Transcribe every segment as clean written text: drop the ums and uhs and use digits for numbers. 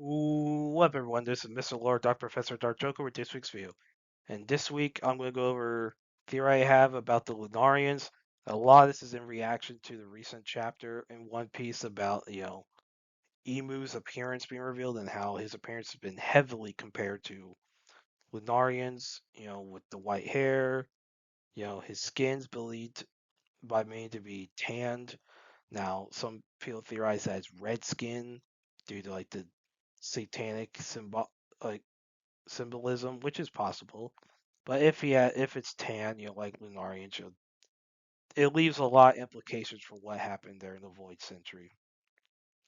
What up, everyone? This is Mr. Lord, Dark Professor Dark Joker with this week's view. And this week, I'm going to go over theory I have about the Lunarians. A lot of this is in reaction to the recent chapter in One Piece about, Emu's appearance being revealed and how his appearance has been heavily compared to Lunarians, with the white hair, his skin's believed by many to be tanned. Now, some people theorize that it's red skin due to like the satanic like symbolism, which is possible. But if it's tan, like Lunarian, it leaves a lot of implications for what happened there in the Void Century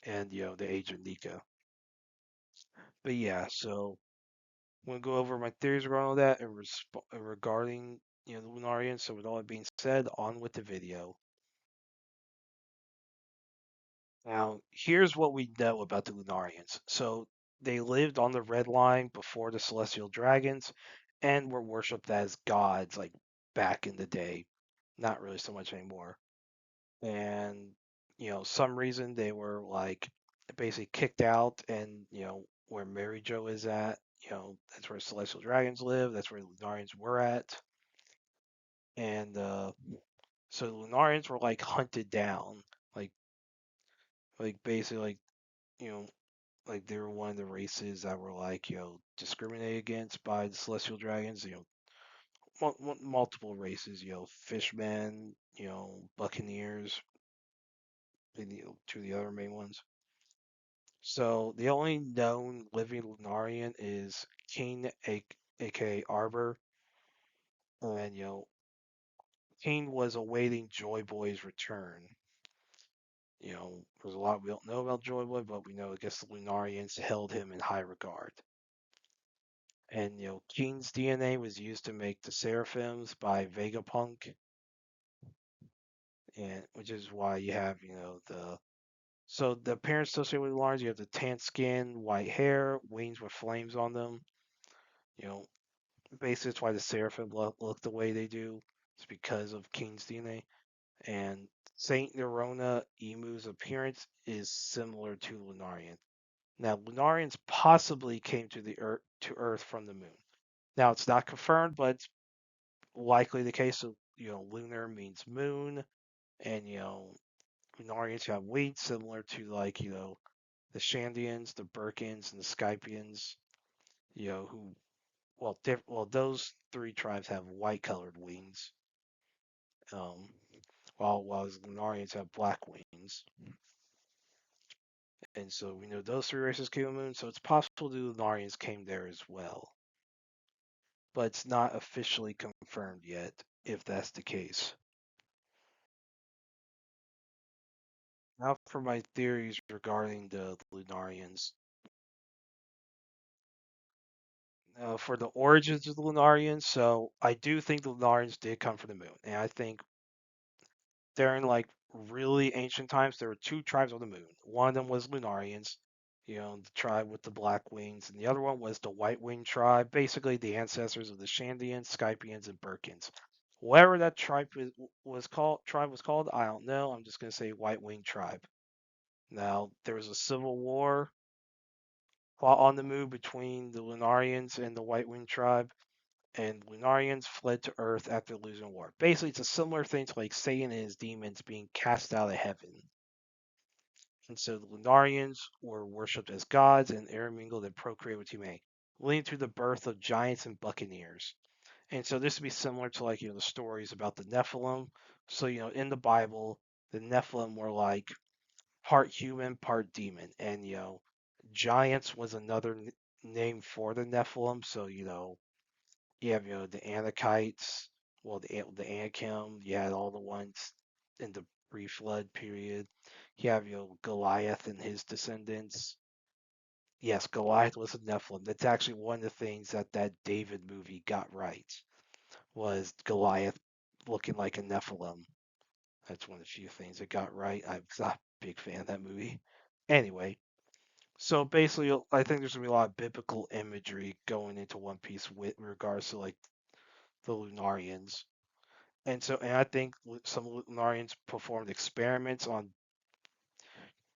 and the Age of Nika. But yeah, so I'm gonna go over my theories around all that and regarding the Lunarian. So with all that being said, on with the video. Now, here's what we know about the Lunarians. So they lived on the Red Line before the Celestial Dragons and were worshipped as gods like back in the day. Not really so much anymore. And some reason they were like basically kicked out and where Mary Jo is at, that's where Celestial Dragons live, that's where the Lunarians were at. And so the Lunarians were like hunted down. Like basically you know like they were one of the races that were like discriminated against by the celestial dragons, multiple races, fishmen, buccaneers, and two of the other main ones. So the only known living Lunarian is King, aka Arbor, and King was awaiting Joy Boy's return. There's a lot we don't know about Joy Boy, but we know I guess the Lunarians held him in high regard. And King's DNA was used to make the Seraphims by Vegapunk, and which is why you have the appearance associated with Lars. You have the tan skin, white hair, wings with flames on them. You know, basically it's why the Seraphim look the way they do. It's because of King's DNA. And Saint Nerona Emu's appearance is similar to Lunarian. Now, Lunarians possibly came to Earth from the moon. Now, it's not confirmed, but it's likely the case. So, lunar means moon, and Lunarians have wings similar to like the Shandians, the Burkins, and the Skypians. Who well those three tribes have white colored wings, um, while the Lunarians have black wings. And so we know those three races came to the moon, so it's possible the Lunarians came there as well. But it's not officially confirmed yet if that's the case. Now for my theories regarding the Lunarians. For the origins of the Lunarians, so I do think the Lunarians did come from the moon. And I think during like really ancient times, there were two tribes on the moon. One of them was Lunarians, the tribe with the black wings, and the other one was the white winged tribe, basically the ancestors of the Shandians, Skypians, and Burkins. Whatever that tribe was called, I don't know. I'm just gonna say white winged tribe. Now there was a civil war fought on the moon between the Lunarians and the white winged tribe, and Lunarians fled to Earth after losing the war. Basically, it's a similar thing to like Satan and his demons being cast out of heaven. And so the Lunarians were worshipped as gods and intermingled and procreated with humanity, leading to the birth of giants and buccaneers. And so this would be similar to like the stories about the Nephilim. So in the Bible, the Nephilim were like part human, part demon, and giants was another name for the Nephilim. So you have the Anakites, well the Anakim. You had all the ones in the pre-flood period. You have Goliath and his descendants. Yes, Goliath was a Nephilim. That's actually one of the things that David movie got right, was Goliath looking like a Nephilim. That's one of the few things it got right. I'm not a big fan of that movie. Anyway, so basically, I think there's gonna be a lot of biblical imagery going into One Piece with regards to like the Lunarians. And I think some Lunarians performed experiments on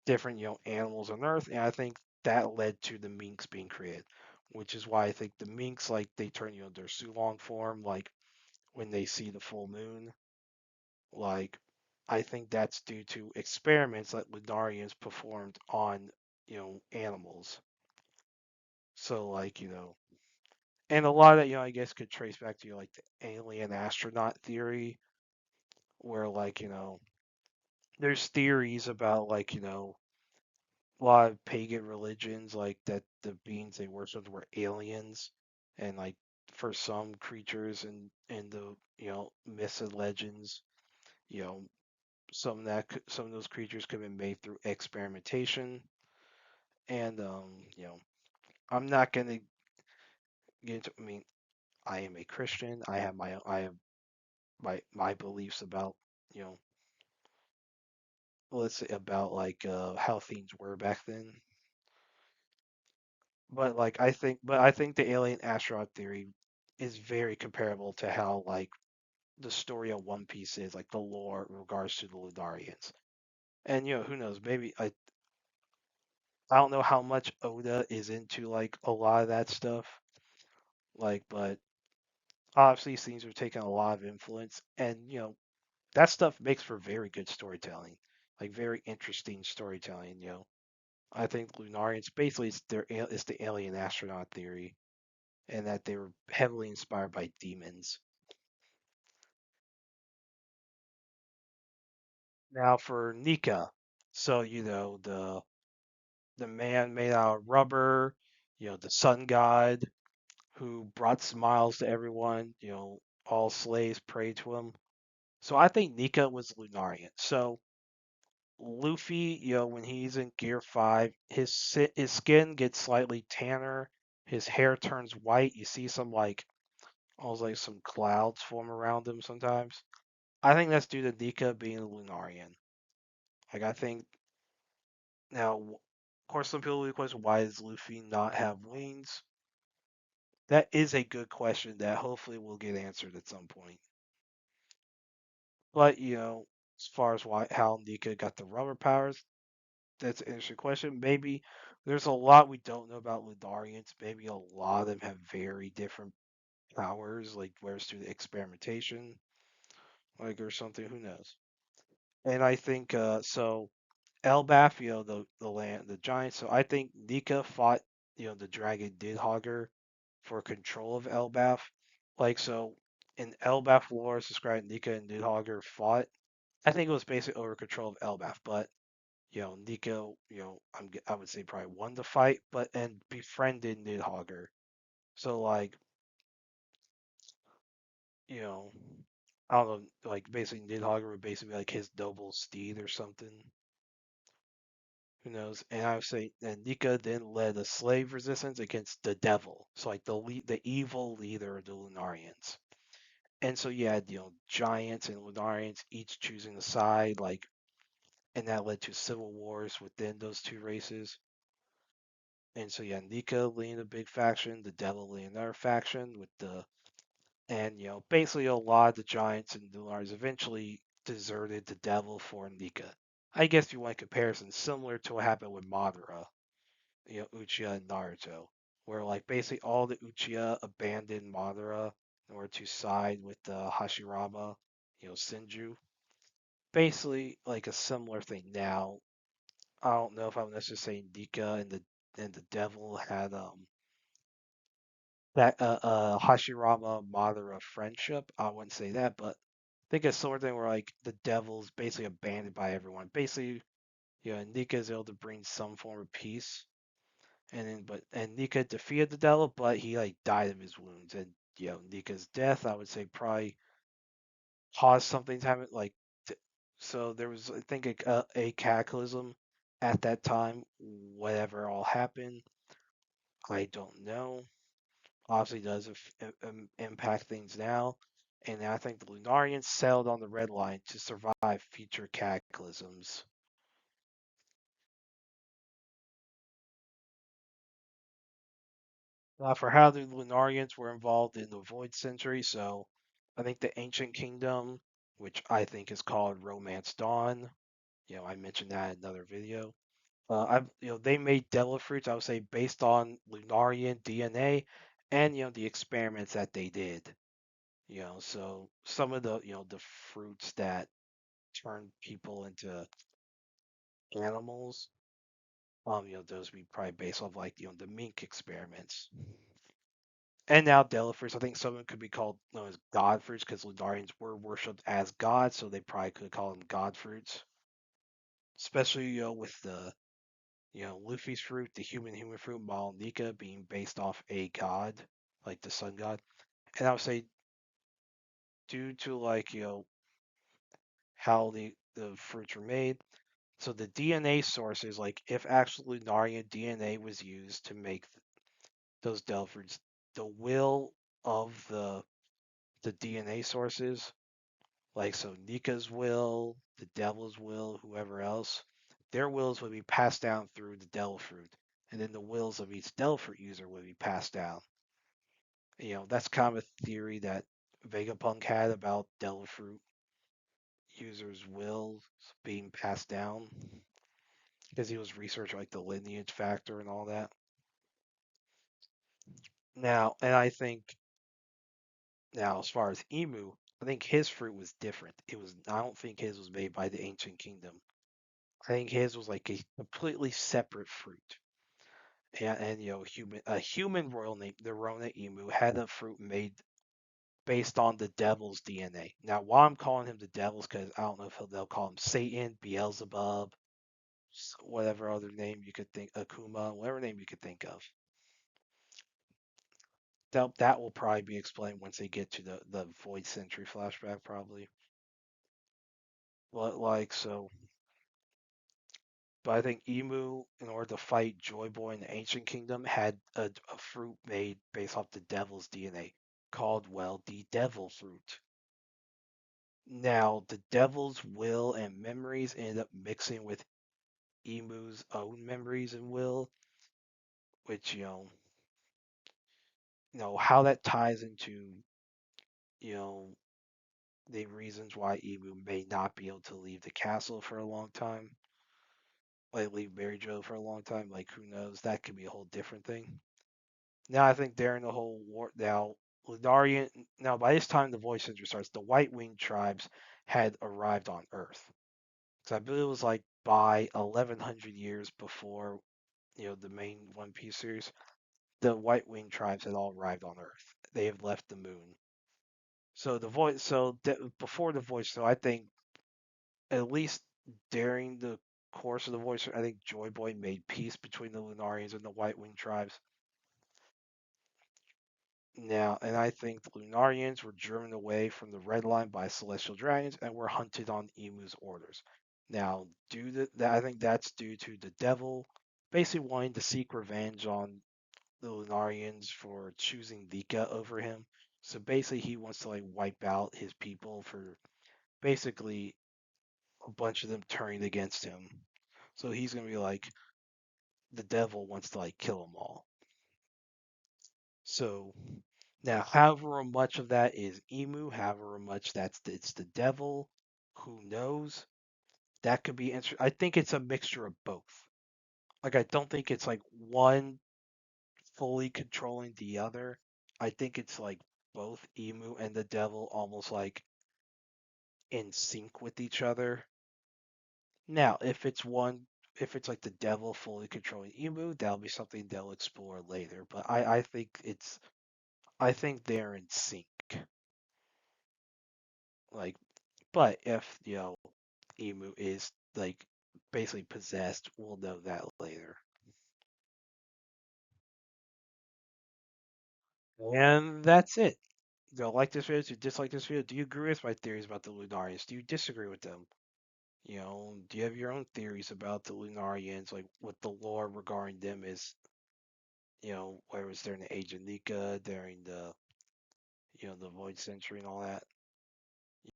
different animals on Earth, and I think that led to the minks being created, which is why I think the minks like they turn their Sulong form like when they see the full moon. Like I think that's due to experiments that Lunarians performed on animals. So like and a lot of that I guess could trace back to like the alien astronaut theory, where like there's theories about like a lot of pagan religions like that the beings they worshipped were aliens, and like for some creatures and the myths and legends, you know some of those creatures could have been made through experimentation, and I'm not gonna get into. I mean, I am a Christian. I have my beliefs about you know let's say about like how things were back then. But I think the alien astronaut theory is very comparable to how like the story of One Piece is, like the lore in regards to the Lunarians. And who knows? Maybe I don't know how much Oda is into like a lot of that stuff. Like, but obviously these things are taking a lot of influence, and that stuff makes for very good storytelling, like very interesting storytelling. I think Lunarians basically it's the alien astronaut theory, and that they were heavily inspired by demons. Now for Nika, so the man made out of rubber, the sun god who brought smiles to everyone, all slaves prayed to him. So I think Nika was Lunarian. So Luffy, when he's in Gear 5, his skin gets slightly tanner, his hair turns white. You see some like almost like some clouds form around him sometimes. I think that's due to Nika being a Lunarian. Like I think now, of course, some people will question why does Luffy not have wings? That is a good question that hopefully will get answered at some point. But as far as why how Nika got the rubber powers, that's an interesting question. Maybe there's a lot we don't know about Ludarians. Maybe a lot of them have very different powers, like where's through the experimentation, like or something. Who knows? And I think so. Elbaf, the giant. So I think Nika fought the dragon Didhogger for control of Elbaf. Like so, in Elbaf lore, it's described Nika and Didhogger fought. I think it was basically over control of Elbaf, but Nico, I would say probably won the fight, but and befriended Nidhogger. So like, you know, I don't know, like basically Nidhogger would basically be like his noble steed or something. Who knows? And I would say, and Nika then led a slave resistance against the devil. So like the evil leader of the Lunarians. And so you had giants and Lunarians each choosing a side, like, and that led to civil wars within those two races. And so yeah, Nika leading a big faction, the Devil leading another faction with and basically a lot of the Giants and Lunars eventually deserted the Devil for Nika. I guess if you want a comparison, similar to what happened with Madara, Uchiha and Naruto, where like basically all the Uchiha abandoned Madara in order to side with the Hashirama, Senju. Basically like a similar thing. Now, I don't know if I'm necessarily saying Nika and the Devil had that Hashirama Madara friendship. I wouldn't say that, but I think it's sort of thing where like the devil's basically abandoned by everyone. Basically, Nika is able to bring some form of peace, and then and Nika defeated the devil, but he like died of his wounds, and Nika's death I would say probably caused something to happen. Like, so there was I think a cataclysm at that time. Whatever all happened, I don't know. Obviously does impact things now. And I think the Lunarians sailed on the Red Line to survive future cataclysms. For how the Lunarians were involved in the Void Century, so I think the Ancient Kingdom, which I think is called Romance Dawn, I mentioned that in another video. they made devil fruits. I would say based on Lunarian DNA, and the experiments that they did. So some of the fruits that turn people into animals, those would be probably based off like the mink experiments. And now devil fruits, I think some of them could be called known as god fruits because Lunarians were worshipped as gods, so they probably could call them god fruits. Especially with the Luffy's fruit, the human fruit, Nika being based off a god, like the sun god. And I would say due to like how the fruits were made. So the DNA sources, like if actually Lunarian DNA was used to make those devil fruits, the will of the DNA sources, like so Nika's will, the devil's will, whoever else, their wills would be passed down through the devil fruit, and then the wills of each devil fruit user would be passed down. That's kind of a theory that Vegapunk had about devil fruit users' wills being passed down because he was researching like the lineage factor and all that. Now, and I think now as far as Emu, I think his fruit was different. I don't think his was made by the ancient kingdom. I think his was like a completely separate fruit. And a human royal named the Rona Emu had a fruit made based on the devil's DNA. Now, why I'm calling him the devil's because I don't know if they'll call him Satan, Beelzebub, whatever other name you could think, Akuma, whatever name you could think of. That will probably be explained once they get to the Void Century flashback, probably. Like so, but I think Emu, in order to fight Joy Boy in the Ancient Kingdom, had a fruit made based off the devil's DNA called, well, the Devil Fruit. Now, the devil's will and memories ended up mixing with Emu's own memories and will, which how that ties into you know the reasons why Emu may not be able to leave the castle for a long time, like leave Mary Jo for a long time. Like who knows? That could be a whole different thing. Now I think during the whole war, now Lunarian. Now by this time the voice center starts. The White Winged tribes had arrived on Earth. So I believe it was like by 1100 years before the main One Piece series, the White Winged tribes had all arrived on Earth. They have left the moon. So before the voice, so I think at least during the course of the voice, I think Joy Boy made peace between the Lunarians and the White Winged tribes. Now, and I think the Lunarians were driven away from the Red Line by celestial dragons and were hunted on Emu's orders. Now, due to that, I think that's due to the devil basically wanting to seek revenge on the Lunarians for choosing Vika over him. So basically, he wants to like wipe out his people for basically a bunch of them turning against him. So he's gonna be like the devil wants to like kill them all. So now, however much of that is Emu, however much it's the devil, who knows? That could be interesting. I think it's a mixture of both. Like I don't think it's like one fully controlling the other. I think it's like both Emu and the devil almost like in sync with each other. Now, if it's like the devil fully controlling Emu, that'll be something they'll explore later. But I think they're in sync. Like, but if Emu is like basically possessed, we'll know that later. And that's it. Do you like this video? Do you dislike this video? Do you agree with my theories about the Lunarians? Do you disagree with them? Do you have your own theories about the Lunarians, like what the lore regarding them is? Where was during the Age of Nika, during the Void Century and all that.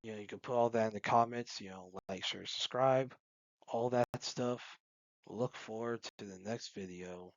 You can put all that in the comments. Like, share, subscribe, all that stuff. Look forward to the next video.